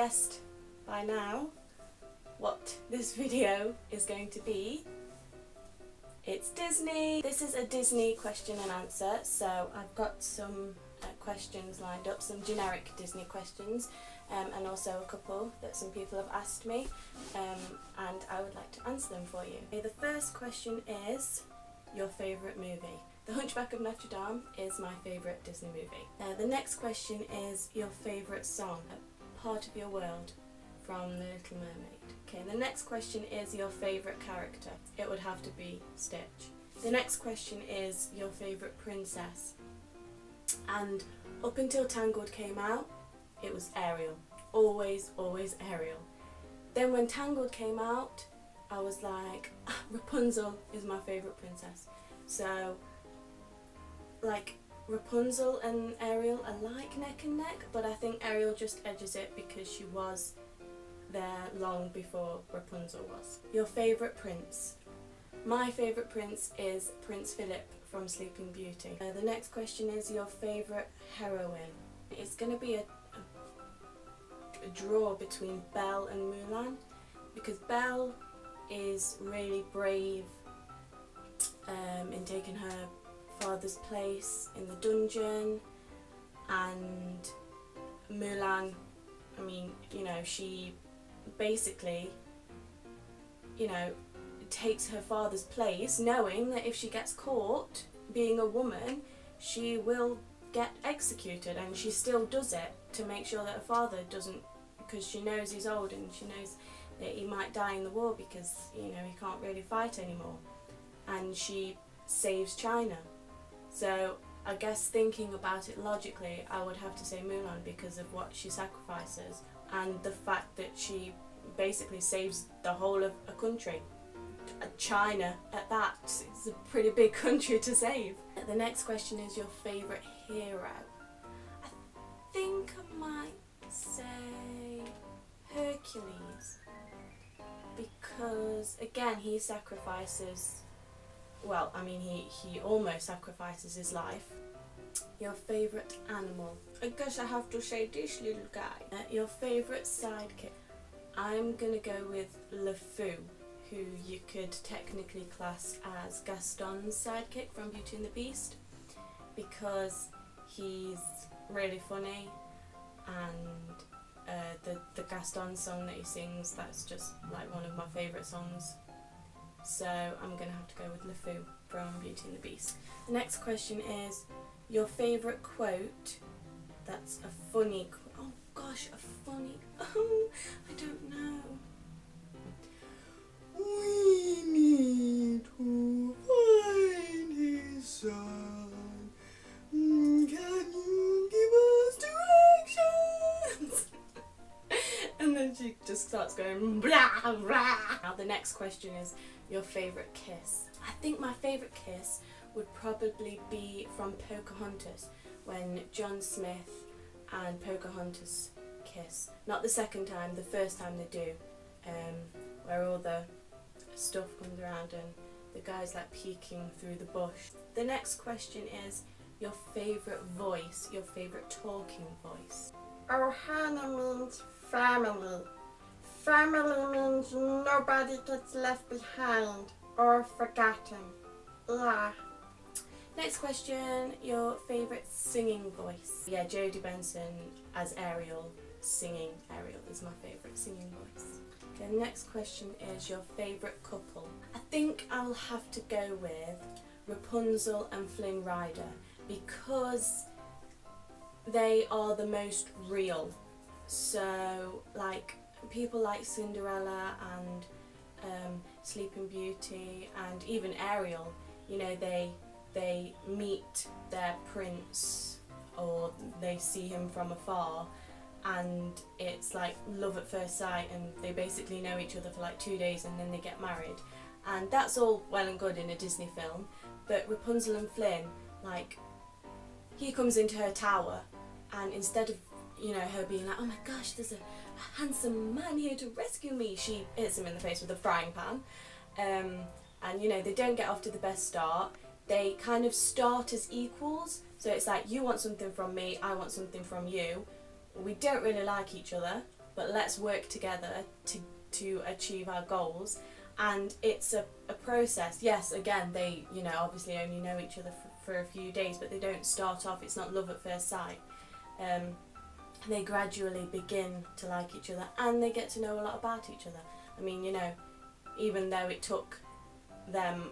guessed by now what this video is going to be. It's Disney. This is a Disney question and answer, so I've got some questions lined up, some generic Disney questions, and also a couple that some people have asked me, and I would like to answer them for you. Okay, the first question is your favourite movie. The Hunchback of Notre Dame is my favourite Disney movie. The next question is your favourite song, A Part of Your World from The Little Mermaid. Okay, the next question is your favourite character. It would have to be Stitch. The next question is your favourite princess. And up until Tangled came out, it was Ariel. Always Ariel. Then when Tangled came out, I was like, Rapunzel is my favourite princess. So, like, Rapunzel and Ariel are like neck and neck, but I think Ariel just edges it because she was there long before Rapunzel was. Your favourite prince. My favourite prince is Prince Philip from Sleeping Beauty. The next question is your favourite heroine. It's going to be a draw between Belle and Mulan, because Belle is really brave in taking her father's place in the dungeon, and Mulan, I mean, you know, she basically, you know, takes her father's place, knowing that if she gets caught being a woman, she will get executed, and she still does it to make sure that her father doesn't, because she knows he's old and she knows that he might die in the war because, you know, he can't really fight anymore, and she saves China. So I guess thinking about it logically, I would have to say Mulan because of what she sacrifices and the fact that she basically saves the whole of a country. China at that. It's a pretty big country to save. The next question is your favourite hero. I think I might say Hercules, because again he sacrifices, well, I mean he almost sacrifices his life. Your favourite animal. I guess I have to say this little guy. Your favourite sidekick. I'm gonna go with LeFou, who you could technically class as Gaston's sidekick from Beauty and the Beast, because he's really funny, and the Gaston song that he sings, that's just like one of my favourite songs. So I'm gonna have to go with LeFou from Beauty and the Beast. The next question is your favourite quote that's a funny oh gosh, a funny, I don't know. We need to find his son. Can you give us directions? And then she just starts going blah blah. Now the next question is your favourite kiss. I think my favourite kiss would probably be from Pocahontas, when John Smith and Pocahontas kiss. Not the second time, the first time they do, where all the stuff comes around and the guy's like peeking through the bush. The next question is your favourite voice, your favourite talking voice. Ohana means family. Family means nobody gets left behind or forgotten. Yeah. Next question, your favourite singing voice. Yeah, Jodie Benson as Ariel, singing Ariel is my favourite singing voice. Okay, the next question is your favourite couple. I think I'll have to go with Rapunzel and Flynn Rider, because they are the most real. So, like, people like Cinderella and Sleeping Beauty and even Ariel, you know, they meet their prince, or they see him from afar, and it's like love at first sight, and they basically know each other for like 2 days and then they get married, and that's all well and good in a Disney film. But Rapunzel and Flynn, like, he comes into her tower, and instead of, you know, her being like, oh my gosh, there's a handsome man here to rescue me, she hits him in the face with a frying pan. And you know, they don't get off to the best start. They kind of start as equals, so it's like, you want something from me, I want something from you. We don't really like each other, but let's work together to achieve our goals. And it's a process. Yes, again, they, you know, obviously only know each other for a few days, but they don't start off, it's not love at first sight. They gradually begin to like each other, and they get to know a lot about each other. I mean, you know, even though it took them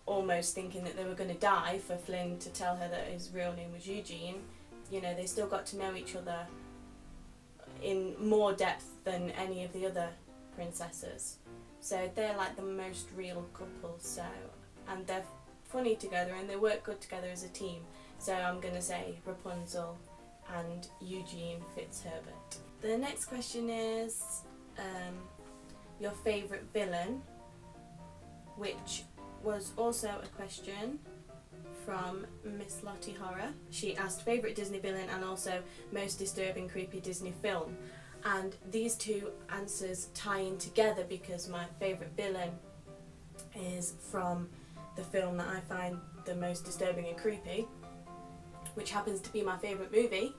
almost thinking that they were going to die for Flynn to tell her that his real name was Eugene, you know, they still got to know each other in more depth than any of the other princesses. So they're like the most real couple, so, and they're funny together and they work good together as a team. So I'm going to say Rapunzel and Eugene Fitzherbert. The next question is your favourite villain, which was also a question from Miss Lottie Horror. She asked favourite Disney villain and also most disturbing creepy Disney film. And these two answers tie in together because my favourite villain is from the film that I find the most disturbing and creepy, which happens to be my favourite movie.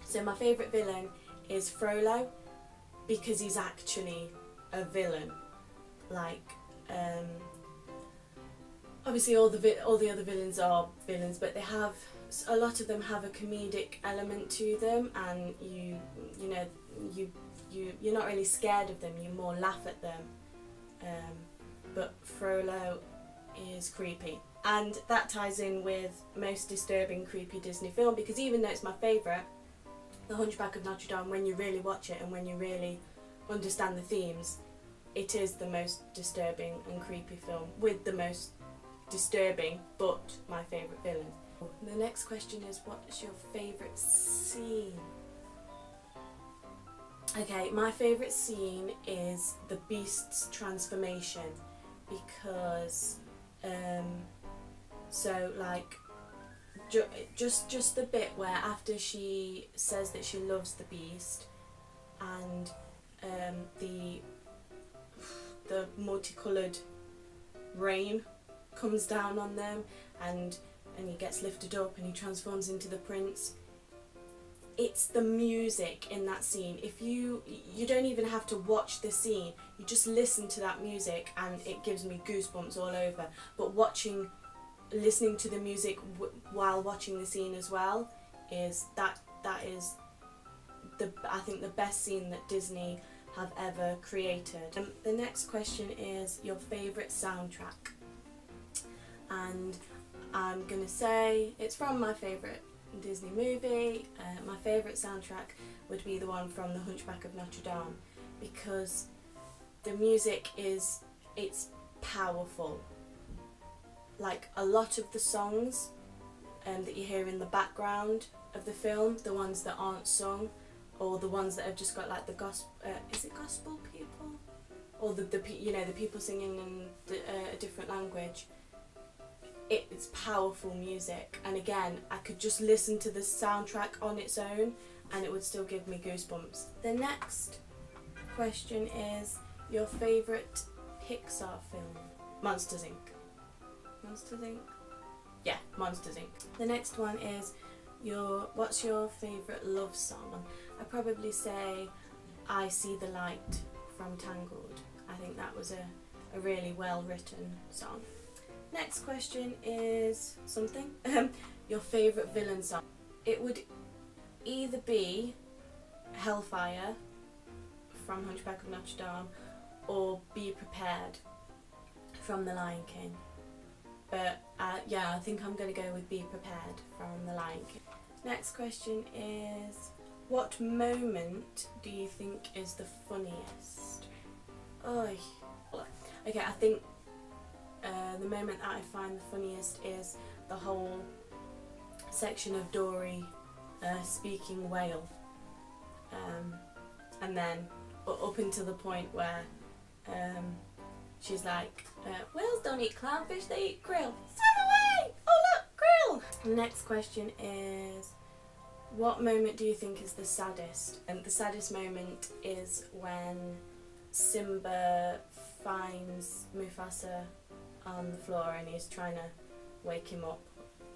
So my favourite villain is Frollo, because he's actually a villain. Like, obviously all the other villains are villains, but they have, a lot of them have a comedic element to them, and you're not really scared of them, you more laugh at them. But Frollo is creepy, and that ties in with most disturbing creepy Disney film, because even though it's my favourite, The Hunchback of Notre Dame, when you really watch it and when you really understand the themes, it is the most disturbing and creepy film with the most disturbing but my favourite villain. The next question is, what is your favourite scene? Okay, my favourite scene is the Beast's transformation, because so like just the bit where after she says that she loves the Beast, and the multicoloured rain comes down on them, and he gets lifted up and he transforms into the prince. It's the music in that scene. If you don't even have to watch the scene, you just listen to that music and it gives me goosebumps all over. But listening to the music while watching the scene as well is I think the best scene that Disney have ever created. The next question is your favourite soundtrack, and I'm gonna say it's from my favourite Disney movie. My favourite soundtrack would be the one from The Hunchback of Notre Dame, because the music it's powerful. Like a lot of the songs that you hear in the background of the film, the ones that aren't sung, or the ones that have just got like the gospel, is it gospel people? Or the people singing in a different language. It's powerful music, and again, I could just listen to the soundtrack on its own and it would still give me goosebumps. The next question is your favourite Pixar film. Monsters Inc. Monsters Inc? Yeah, Monsters Inc. The next one is what's your favourite love song? I'd probably say I See the Light from Tangled. I think that was a really well written song. Next question is your favourite villain song. It would either be Hellfire from Hunchback of Notre Dame or Be Prepared from The Lion King. But I think I'm going to go with Be Prepared from The Lion King. Next question is, what moment do you think is the funniest? Okay, I think the moment that I find the funniest is the whole section of Dory speaking whale, and then up until the point where she's like, whales don't eat clownfish, they eat krill. Swim away! Oh look, krill! The next question is, what moment do you think is the saddest? And the saddest moment is when Simba finds Mufasa on the floor and he's trying to wake him up,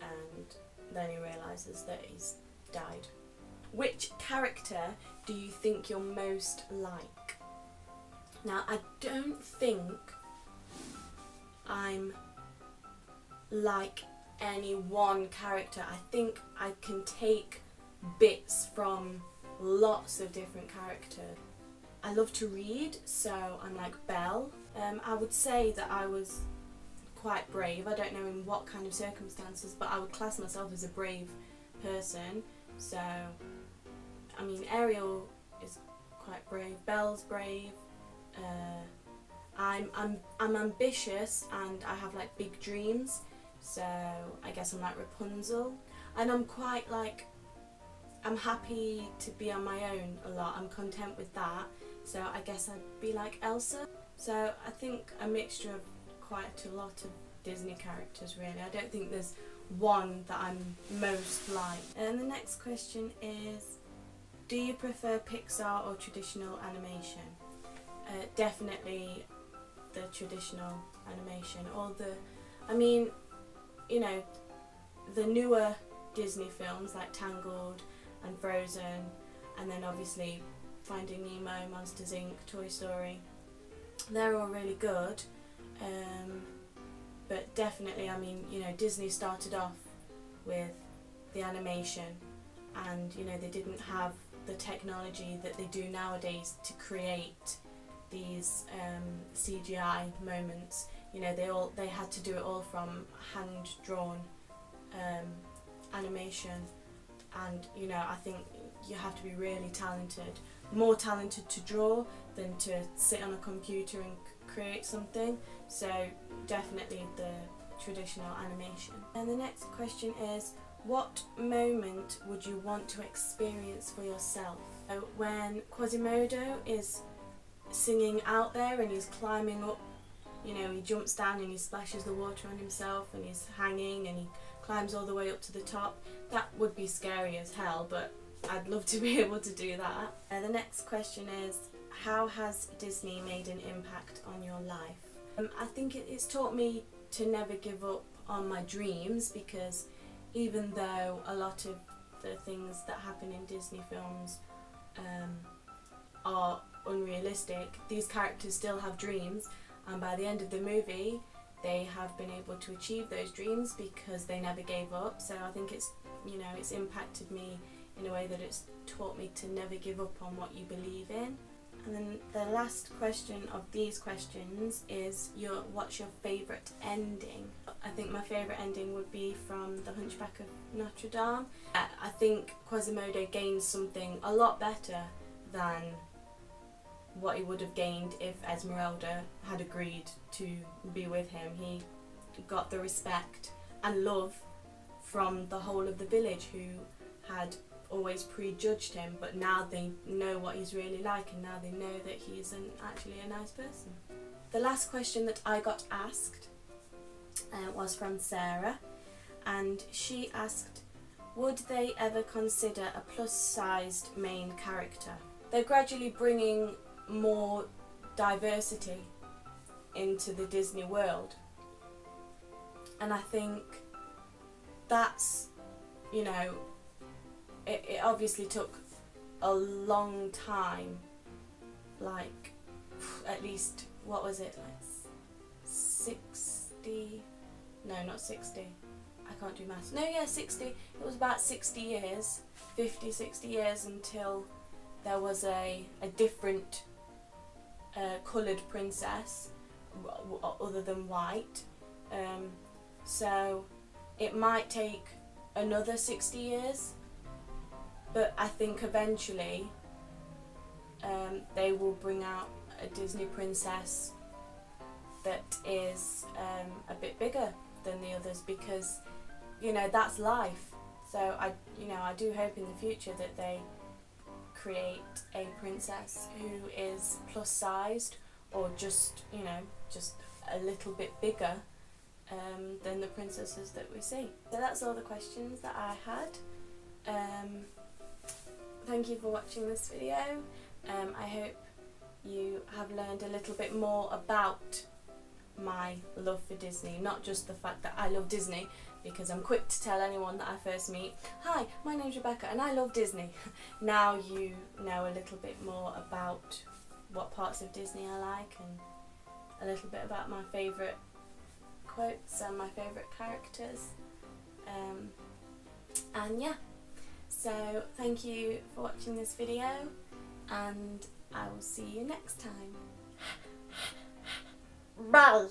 and then he realises that he's died. which character do you think you're most like? Now, I don't think I'm like any one character. I think I can take bits from lots of different characters. I love to read, so I'm like Belle. I would say that I was quite brave. I don't know in what kind of circumstances, but I would class myself as a brave person. So, I mean, Ariel is quite brave. Belle's brave. I'm ambitious and I have like big dreams. So I guess I'm like Rapunzel, and I'm quite like, I'm happy to be on my own a lot. I'm content with that. So I guess I'd be like Elsa. So I think a mixture of quite a lot of Disney characters really. I don't think there's one that I'm most like. And the next question is, do you prefer Pixar or traditional animation? Definitely the traditional animation. I mean, you know, the newer Disney films like Tangled and Frozen, and then obviously Finding Nemo, Monsters Inc., Toy Story, they're all really good. But definitely, I mean, you know, Disney started off with the animation, and you know, they didn't have the technology that they do nowadays to create these CGI moments. You know, they had to do it all from hand drawn animation, and you know, I think you have to be really talented, more talented to draw than to sit on a computer and create something. So definitely the traditional animation. And the next question is, what moment would you want to experience for yourself? So when Quasimodo is singing out there and he's climbing up, you know, he jumps down and he splashes the water on himself and he's hanging and he climbs all the way up to the top. That would be scary as hell, but I'd love to be able to do that. The next question is, how has Disney made an impact on your life? I think it's taught me to never give up on my dreams, because even though a lot of the things that happen in Disney films are unrealistic, these characters still have dreams, and by the end of the movie they have been able to achieve those dreams because they never gave up. So I think it's, you know, it's impacted me in a way that it's taught me to never give up on what you believe in. And then the last question of these questions is, what's your favourite ending? I think my favourite ending would be from The Hunchback of Notre Dame. I think Quasimodo gains something a lot better than what he would have gained if Esmeralda had agreed to be with him. He got the respect and love from the whole of the village, who had always prejudged him, but now they know what he's really like, and now they know that he's actually a nice person. The last question that I got asked was from Sarah, and she asked, would they ever consider a plus-sized main character? They're gradually bringing more diversity into the Disney world, and I think that's, you know, it obviously took a long time, like at least, what was it, like 60, no not 60, I can't do maths, no yeah 60, it was about 60 years, 50, 60 years until there was a different coloured princess other than white. So it might take another 60 years, but I think eventually they will bring out a Disney princess that is a bit bigger than the others, because, you know, that's life. So I do hope in the future that they create a princess who is plus sized, or just, you know, just a little bit bigger than the princesses that we see. So that's all the questions that I had. Thank you for watching this video. I hope you have learned a little bit more about my love for Disney, not just the fact that I love Disney, because I'm quick to tell anyone that I first meet, hi, my name's Rebecca and I love Disney. Now you know a little bit more about what parts of Disney I like and a little bit about my favourite quotes and my favourite characters. And yeah, so thank you for watching this video and I will see you next time. Bye.